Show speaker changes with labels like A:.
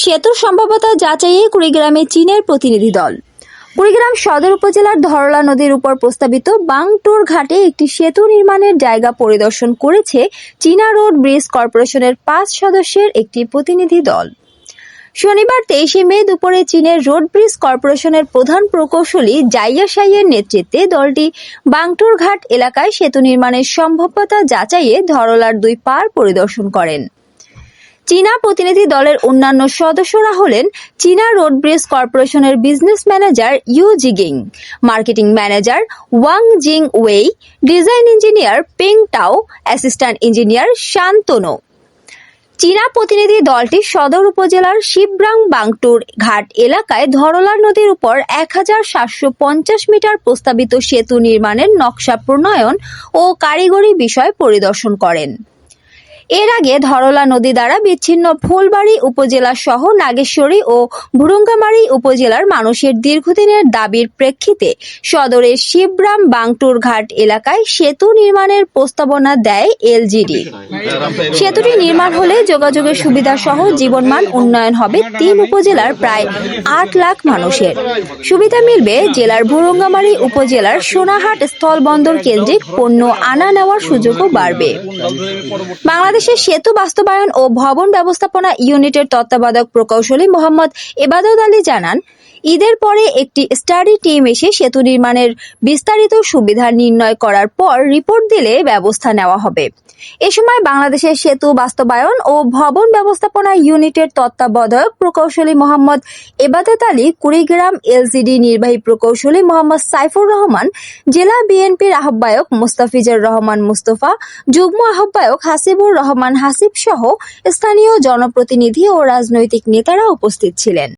A: সেতুর সম্ভাব্যতা যাচাইয়ে কুড়িগ্রামে চীনের প্রতিনিধি দল। কুড়িগ্রাম সদর উপজেলার ধরলা নদীর উপর প্রস্তাবিত বাংটুর ঘাটে একটি সেতু নির্মাণের জায়গা পরিদর্শন করেছে চীনা রোড ব্রিজ কর্পোরেশনের 5 সদস্যের একটি প্রতিনিধি দল। শনিবার 23 মে দুপুরে চীনের রোড ব্রিজ কর্পোরেশনের প্রধান প্রকৌশলী জাইয়া সাইয়ের নেতৃত্বে দলটি বাংটুর ঘাট এলাকায় সেতু নির্মাণের সম্ভাব্যতা যাচাইয়ে ধরলার 2 পার পরিদর্শন করেন। চীনা প্রতিনিধি দলের অন্যান্য সদস্যরা হলেন চীনা রোড ব্রিজ কর্পোরেশনের বিজনেস ম্যানেজার ইউ জিগিং, marketing manager Wang Jing Wei, design engineer Peng Tao, assistant engineer Shantanu. চীনা প্রতিনিধি দলটি সদর উপজেলার শিবরাং বাংটুর ঘাট এলাকায় ধরলা নদীর উপর 1750 মিটার প্রস্তাবিত সেতু নির্মাণের নকশা প্রণয়ন ও কারিগরি বিষয় পরিদর্শন করেন। এর আগে ধরলা নদী দ্বারা বিচ্ছিন্ন ফুলবাড়ী উপজেলা সহ নাগেশ্বরী ও ভুরুঙ্গামারী উপজেলার মানুষের দীর্ঘদিনের দাবির প্রেক্ষিতে সদরের শিবরাম বাংটুর ঘাট এলাকায় সেতু নির্মাণের প্রস্তাবনা দেয় এলজিডি। সেতুটি নির্মাণ হলে যোগাযোগের সুবিধা সহ জীবনমান উন্নয়ন হবে 3 উপজেলার প্রায় 8 লাখ মানুষের। সুবিধা মিলবে জেলার ভুরুঙ্গামারী উপজেলার সোনাহাট স্থলবন্দর কেন্দ্রিক পণ্য আনা নেওয়ার সুযোগও বাড়বে। বাংলাদেশের সেতু বাস্তবায়ন ও ভবন ব্যবস্থাপনা ইউনিটের তত্ত্বাবধায়ক প্রকৌশলী মোহাম্মদ এবাদত আলী জানান, ঈদের পরে একটি স্টাডি টিম এসে সেতু নির্মাণের বিস্তারিত সুবিধা নির্ণয় করার পর রিপোর্ট দিলে ব্যবস্থা নেওয়া হবে। এ সময় বাংলাদেশের সেতু বাস্তবায়ন ও ভবন ব্যবস্থাপনা ইউনিটের তত্ত্বাবধায়ক প্রকৌশলী মোহাম্মদ এবাদত আলী, কুড়িগ্রাম এলজিডি নির্বাহী প্রকৌশলী মোহাম্মদ সাইফুর রহমান, জেলা বিএনপির আহ্বায়ক মোস্তাফিজুর রহমান মুস্তফা, যুগ্ম আহ্বায়ক হাসিবুর রহমান হাসিব সহ স্থানীয় জনপ্রতিনিধি ও রাজনৈতিক নেতারা উপস্থিত ছিলেন।